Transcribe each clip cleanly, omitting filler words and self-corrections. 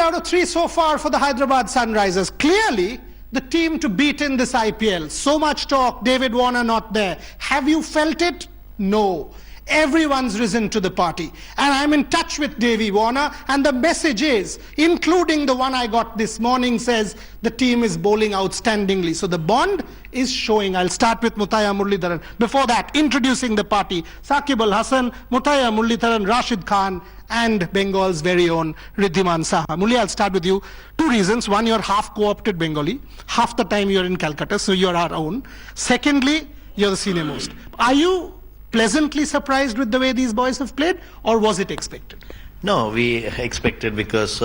out of 3 so far for the Hyderabad Sunrisers. Clearly, the team to beat in this IPL. So much talk, David Warner not there. Have you felt it? No. Everyone's risen to the party. And I'm in touch with Davy Warner, and the message is, including the one I got this morning, says the team is bowling outstandingly. So the bond is showing. I'll start with Muttiah Muralitharan. Before that, introducing the party, Shakib Al Hasan, Muttiah Muralitharan, Rashid Khan, and Bengal's very own Wriddhiman Saha. Mulli, I'll start with you. 2 reasons. One, you're half co-opted Bengali. Half the time you're in Calcutta, so you're our own. Secondly, you're the senior most. Are you pleasantly surprised with the way these boys have played, or was it expected? No, we expected, because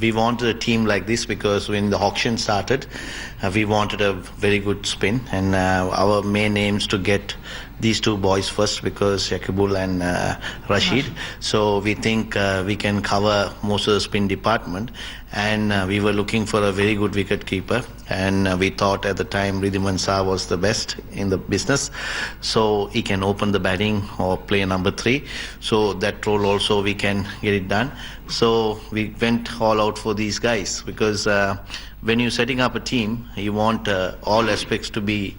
we wanted a team like this, because when the auction started, we wanted a very good spin, and our main aim is to get these 2 boys first, because Shakib and Rashid. So we think we can cover most of the spin department, and we were looking for a very good wicket keeper, and we thought at the time Wriddhiman Saha was the best in the business, so he can open the batting or play number 3, so that role also we can get it done. So we went all out for these guys, because when you're setting up a team, you want all aspects to be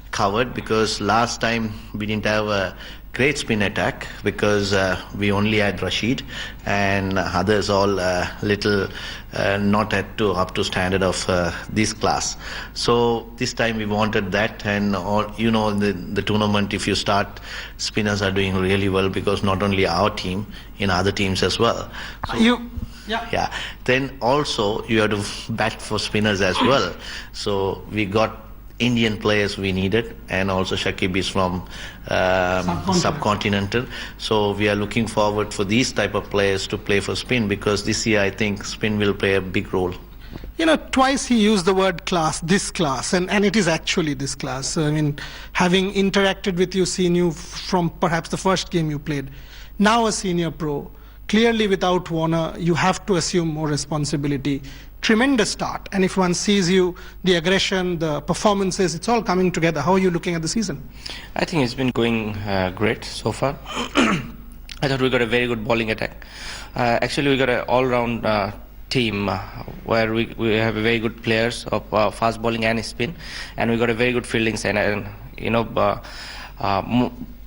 covered, because last time we didn't have a great spin attack, because we only had Rashid, and others all little not up to standard of this class. So this time we wanted that, and the tournament, if you start, spinners are doing really well, because not only our team, in other teams as well. So, yeah. Then also you have to bat for spinners as well. So we got Indian players we needed, and also Shakib is from subcontinental. So we are looking forward for these type of players to play for spin, because this year I think spin will play a big role. Twice he used the word class, this class, and it is actually this class. I mean, having interacted with you, seen you from perhaps the first game you played, now a senior pro, clearly without Warner, you have to assume more responsibility. Tremendous start, and if one sees you, the aggression, the performances, it's all coming together. How are you looking at the season? I think it's been going great so far. I thought we got a very good bowling attack. Actually, we got an all-round team where we have very good players of fast bowling and spin, and we got a very good fielding side. And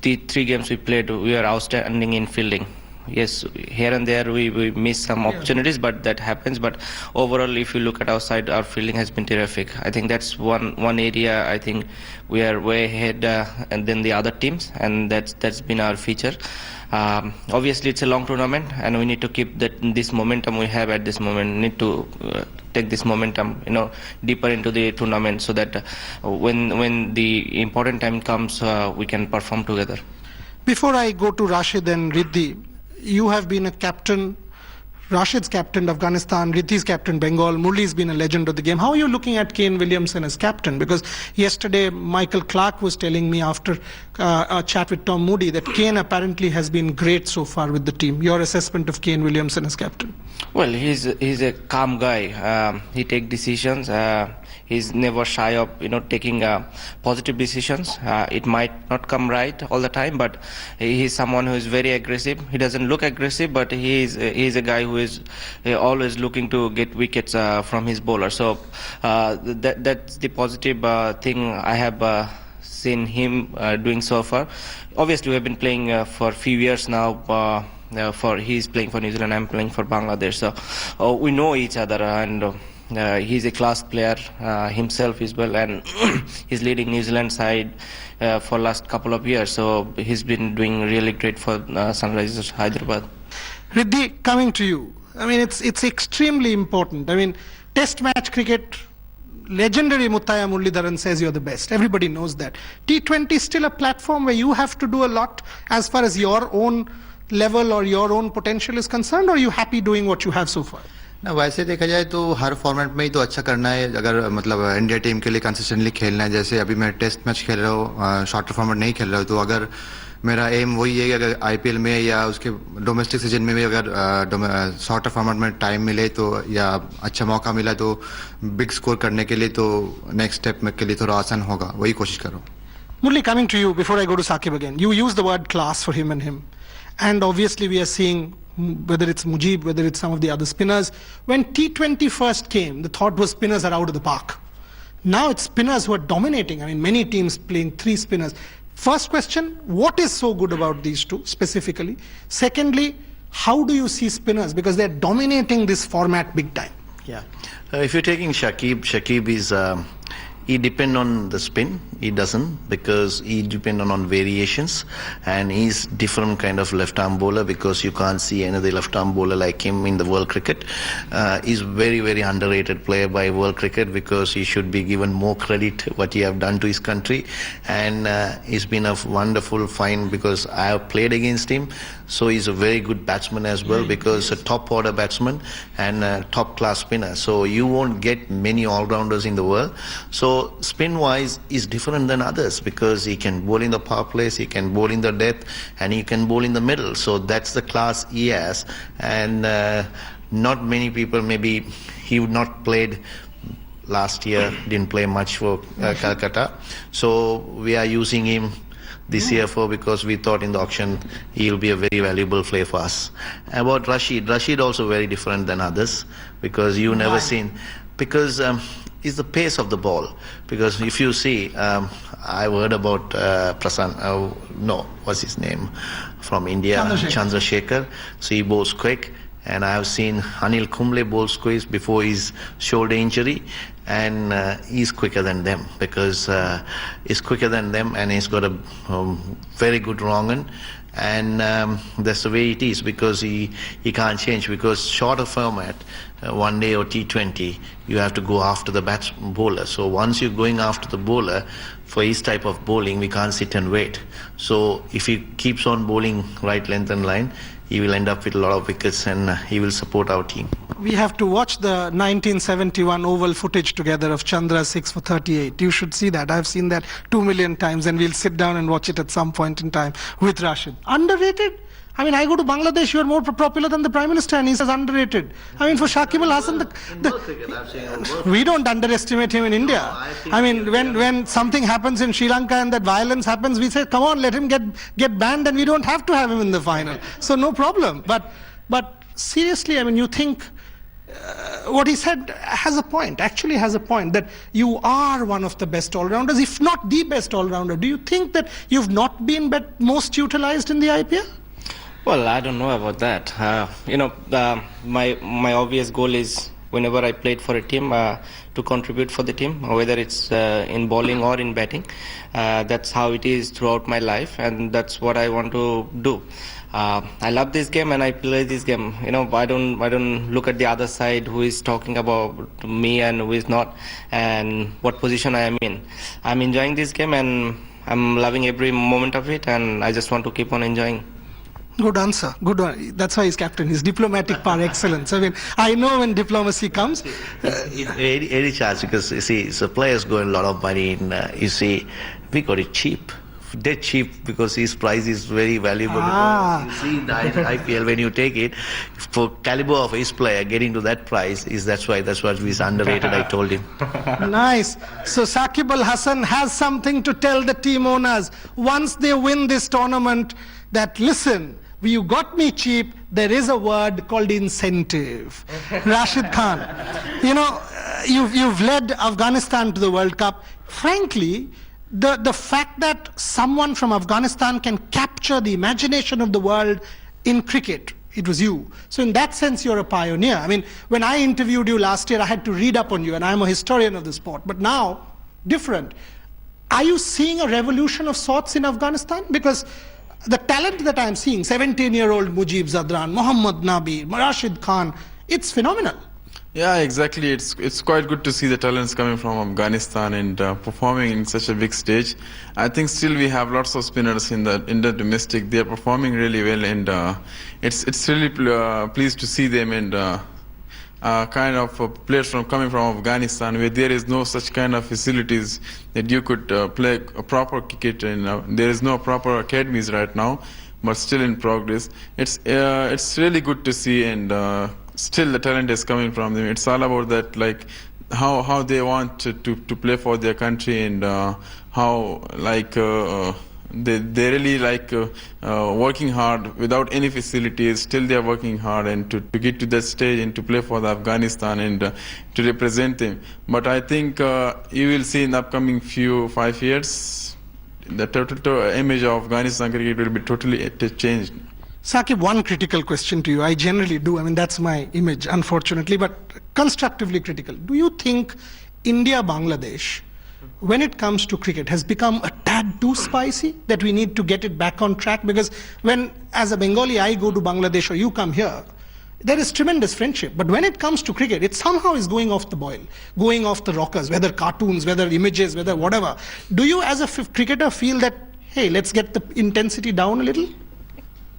the 3 games we played, we are outstanding in fielding. Yes, here and there we miss some opportunities, but that happens. But overall, if you look at our side, our fielding has been terrific. I think that's one area I think we are way ahead and than the other teams, and that's been our feature. Obviously, it's a long tournament, and we need to keep this momentum we have at this moment. We need to take this momentum, deeper into the tournament, so that when the important time comes, we can perform together. Before I go to Rashid and Riddhi, you have been a captain. Rashid's captain Afghanistan, Riddhi's captain Bengal, Murli's been a legend of the game. How are you looking at Kane Williamson as captain? Because yesterday Michael Clark was telling me after a chat with Tom Moody that Kane apparently has been great so far with the team. Your assessment of Kane Williamson as captain? Well, he's a calm guy. He takes decisions. He's never shy of taking positive decisions. It might not come right all the time, but he's someone who is very aggressive. He doesn't look aggressive, but he's a guy who is always looking to get wickets from his bowler. So that's the positive thing I have seen him doing so far. Obviously, we have been playing for a few years now. He's playing for New Zealand, I'm playing for Bangladesh. So we know each other, and he's a class player himself as well, and he's leading New Zealand side for last couple of years. So he's been doing really great for Sunrisers Hyderabad. Riddhi, coming to you. I mean, it's extremely important. I mean, Test match cricket, legendary Muttiah Muralitharan says you're the best. Everybody knows that. T20 is still a platform where you have to do a lot as far as your own level or your own potential is concerned, or are you happy doing what you have so far? ना वैसे देखा जाए तो हर format में ही तो अच्छा करना है. अगर मतलब इंडिया टीम के लिए कंसिस्टेंटली खेलना है, जैसे अभी मैं टेस्ट मैच खेल रहा हूँ, शॉर्टर फॉर्मेट नहीं खेल रहा हूँ, तो अगर मेरा एम वही है कि अगर आईपीएल में या उसके डोमेस्टिक सीजन में भी अगर शॉर्टर फॉर्मेट में टाइम मिले तो या अच्छा मौका मिला तो बिग स्कोर करने के लिए, तो नेक्स्ट स्टेप में के लिए थोड़ा आसान होगा, वही कोशिश कर रहा हूँ. Murli, coming to you before I go to Shakib again. You use the word class for him and him. and obviously we are seeing whether it's Mujib, whether it's some of the other spinners. When T20 first came, the thought was spinners are out of the park. Now it's spinners who are dominating. I mean, many teams playing 3 spinners. First question, what is so good about these two specifically? Secondly, how do you see spinners? Because they're dominating this format big time. Yeah. If you're taking Shakib is, he depend on the spin. He doesn't, because he depend on variations, and he's different kind of left arm bowler, because you can't see another left arm bowler like him in the world cricket. He's very, very underrated player by world cricket, because he should be given more credit what he have done to his country, and he's been a wonderful find, because I have played against him. So he's a very good batsman as well, because a top order batsman and a top class spinner. So you won't get many all-rounders in the world. So spin-wise, he's different than others, because he can bowl in the power plays, he can bowl in the depth, and he can bowl in the middle. So that's the class he has. And not many people, maybe he would not played last year, didn't play much for Calcutta. So we are using him this year because we thought in the auction he'll be a very valuable player for us. About Rashid also very different than others, because you never seen, because it's the pace of the ball. Because if you see, I've heard about what's his name, from India, Chandrasekhar. So he bowls quick. And I have seen Anil Kumble bowl squeeze before his shoulder injury, and he's quicker than them, because he's quicker than them, and he's got a very good wrong end, and that's the way it is, because he can't change, because shorter format, one day or T20, you have to go after the bowler. So once you're going after the bowler, for his type of bowling, we can't sit and wait. So if he keeps on bowling right length and line, he will end up with a lot of wickets, and he will support our team. We have to watch the 1971 Oval footage together of Chandra 6 for 38. You should see that. I've seen that 2 million times, and we'll sit down and watch it at some point in time with Rashid. Underrated? I mean, I go to Bangladesh, you are more popular than the Prime Minister, and he says underrated. I mean, for Shakib Al Hasan, we don't underestimate him in India. I mean, when something happens in Sri Lanka and that violence happens, we say, come on, let him get banned, and we don't have to have him in the final. So no problem. But seriously, I mean, you think what he said has a point, actually has a point, that you are one of the best all-rounders, if not the best all-rounder. Do you think that you've not been most utilized in the IPL? Well, I don't know about that. My obvious goal is, whenever I played for a team, to contribute for the team, whether it's in bowling or in batting. That's how it is throughout my life, and that's what I want to do. I love this game and I play this game. I don't look at the other side, who is talking about me and who is not, and what position I am in. I'm enjoying this game and I'm loving every moment of it, and I just want to keep on enjoying. Good answer. Good one. That's why he's captain. He's diplomatic par excellence. I mean, I know when diplomacy comes. Any chance, because you see, so players go a lot of money in. You see, we got it cheap. Dead cheap, because his price is very valuable. You see, the IPL, when you take it, for caliber of his player, getting to that price that's what is underrated. I told him. Nice. So Shakib Al Hasan has something to tell the team owners once they win this tournament. That listen, you got me cheap. There is a word called incentive. Rashid Khan, you've led Afghanistan to the World Cup. Frankly, the fact that someone from Afghanistan can capture the imagination of the world in cricket, it was you. So in that sense, you're a pioneer. I mean, when I interviewed you last year, I had to read up on you, and I'm a historian of the sport. But now, different. Are you seeing a revolution of sorts in Afghanistan? Because the talent that I'm seeing, 17-year-old Mujib Zadran, Mohammad Nabi, Rashid Khan, it's phenomenal. Yeah, exactly. It's quite good to see the talents coming from Afghanistan and performing in such a big stage. I think still we have lots of spinners in the domestic. They are performing really well, and it's really pleased to see them, and kind of players coming from Afghanistan, where there is no such kind of facilities that you could play a proper cricket, and there is no proper academies right now, but still in progress. It's really good to see, and still the talent is coming from them. It's all about that, like how they want to play for their country, and how they really like working hard without any facilities. Still, they are working hard and to get to that stage and to play for the Afghanistan and to represent them. But I think you will see in the upcoming 5 years, the total image of Afghanistan cricket will be totally changed. Shakib, one critical question to you. I generally do. I mean, that's my image, unfortunately, but constructively critical. Do you think India-Bangladesh, when it comes to cricket, has become a tad too spicy, that we need to get it back on track? Because when, as a Bengali, I go to Bangladesh or you come here, there is tremendous friendship. But when it comes to cricket, it somehow is going off the boil, going off the rockers, whether cartoons, whether images, whether whatever. Do you, as a cricketer, feel that, hey, let's get the intensity down a little?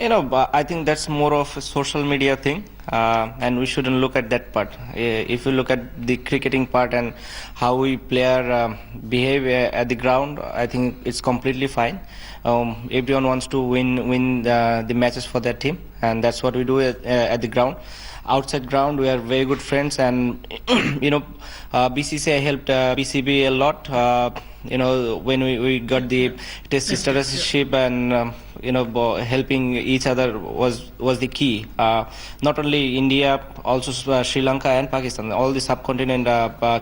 I think that's more of a social media thing, and we shouldn't look at that part. If you look at the cricketing part and how we player behave at the ground, I think it's completely fine. Everyone wants to win the matches for their team, and that's what we do at the ground. Outside ground, we are very good friends, and BCCI helped BCB a lot. When we got the test sistership and helping each other was the key. Not only India, also Sri Lanka and Pakistan. All the subcontinent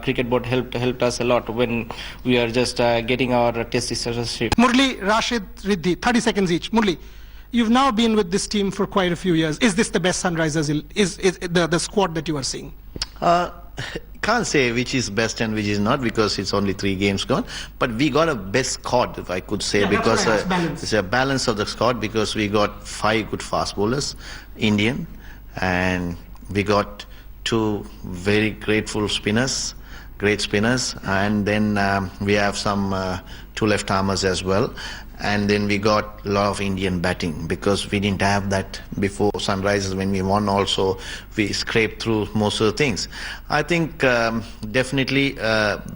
cricket board helped us a lot when we are just getting our test sistership. Murli, Rashid, Riddhi, 30 seconds each. Murli, you've now been with this team for quite a few years. Is this the best Sunrisers? Is the squad that you are seeing? Can't say which is best and which is not, because it's only 3 games gone. But we got a best squad, if I could say, because it's a balance of the squad, because we got 5 good fast bowlers, Indian, and we got 2 very great spinners, and then we have some 2 left-armers as well. And then we got a lot of Indian batting, because we didn't have that before Sunrisers. When we won also, we scraped through most of the things. I think definitely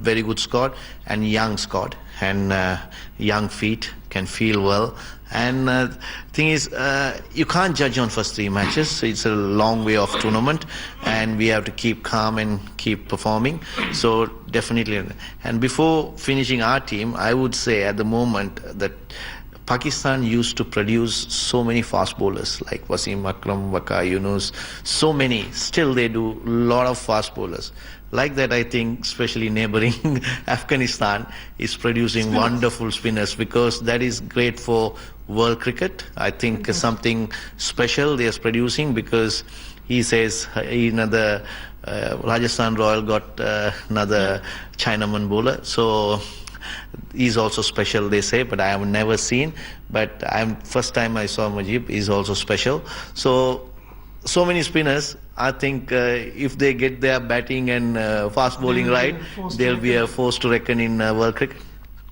very good squad and young squad, and young feet can feel well. And thing is, you can't judge on first 3 matches. It's a long way of tournament, and we have to keep calm and keep performing. So definitely. And before finishing our team, I would say at the moment that Pakistan used to produce so many fast bowlers like Wasim Akram, Waka Yunus, so many. Still they do a lot of fast bowlers. Like that, I think, especially neighboring Afghanistan is producing wonderful spinners, because that is great for world cricket. I think something special they are producing, because he says another Rajasthan Royal got another Chinaman bowler. So he's also special, they say, but I have never seen. But first time I saw Mujib, he's also special. So many spinners. I think if they get their batting and fast bowling right, they'll be a force to reckon in world cricket.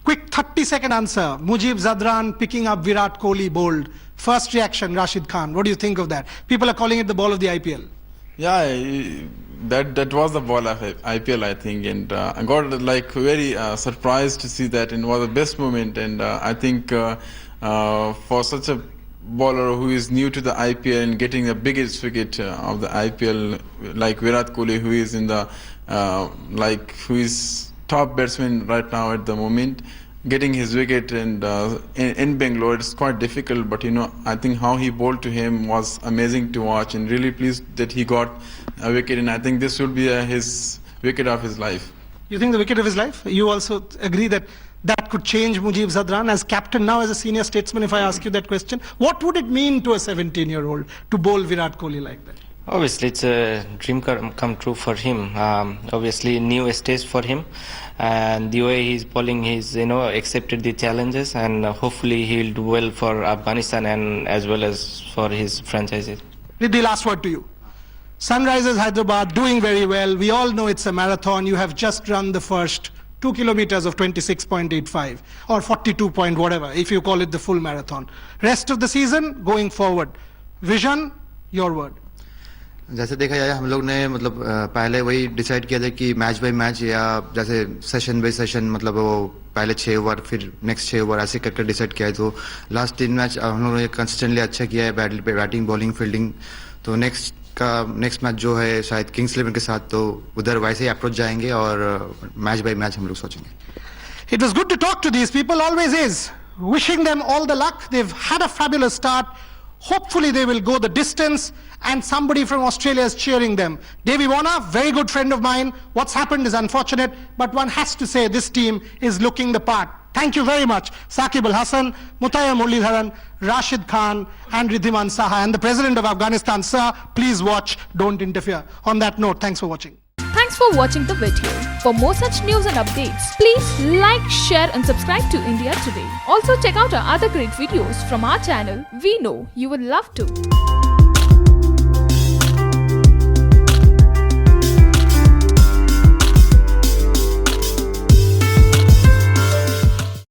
Quick 30-second answer. Mujib Zadran picking up Virat Kohli bowled. First reaction, Rashid Khan. What do you think of that? People are calling it the ball of the IPL. Yeah, that was the ball of IPL, I think, and I got very surprised to see that, and it was the best moment. And I think for such a bowler who is new to the IPL and getting the biggest wicket of the IPL, like Virat Kohli, who is in the who is top batsman right now at the moment, getting his wicket, and in Bangalore it's quite difficult, but I think how he bowled to him was amazing to watch, and really pleased that he got a wicket, and I think this will be his wicket of his life. You think the wicket of his life? You also agree that could change Mujib Zadran as captain now, as a senior statesman? If I ask you that question, what would it mean to a 17-year-old to bowl Virat Kohli like that? Obviously, it's a dream come true for him. Obviously, new stage for him, and the way he's bowling, he's accepted the challenges, and hopefully he'll do well for Afghanistan and as well as for his franchises. The last word to you. Sunrisers Hyderabad doing very well. We all know it's a marathon. You have just run the first 2 kilometers of 26.85 or 42 point whatever, if you call it the full marathon. Rest of the season going forward. Vision, your word. जैसे देखा जाए हम लोग ने पहले वही decide किया था कि मैच बाय मैच या जैसे सेशन बाय सेशन वो पहले 6 ओवर फिर नेक्स्ट 6 ओवर ऐसे करके डिसाइड किया है। तो लास्ट 3 मैच हम लोगों ने कंसिस्टेंटली अच्छा किया है, बैटिंग बॉलिंग फील्डिंग। तो नेक्स्ट मैच जो है शायद किंग्स 11 के साथ, तो उधर वैसे ही अप्रोच जाएंगे और मैच बाय मैच हम लोग सोचेंगे। It was good to talk to these people, always is. Wishing them all the luck. They've had a fabulous start. Hopefully they will go the distance, and somebody from Australia is cheering them. Davy Warner, very good friend of mine. What's happened is unfortunate, but one has to say this team is looking the part. Thank you very much, Shakib Al Hasan, Muttiah Muralitharan, Rashid Khan, and Wriddhiman Saha, and the President of Afghanistan. Sir, please watch, don't interfere. On that note, thanks for watching. Thanks for watching the video. For more such news and updates, please like, share and subscribe to India Today. Also check out our other great videos from our channel. We know you will love to.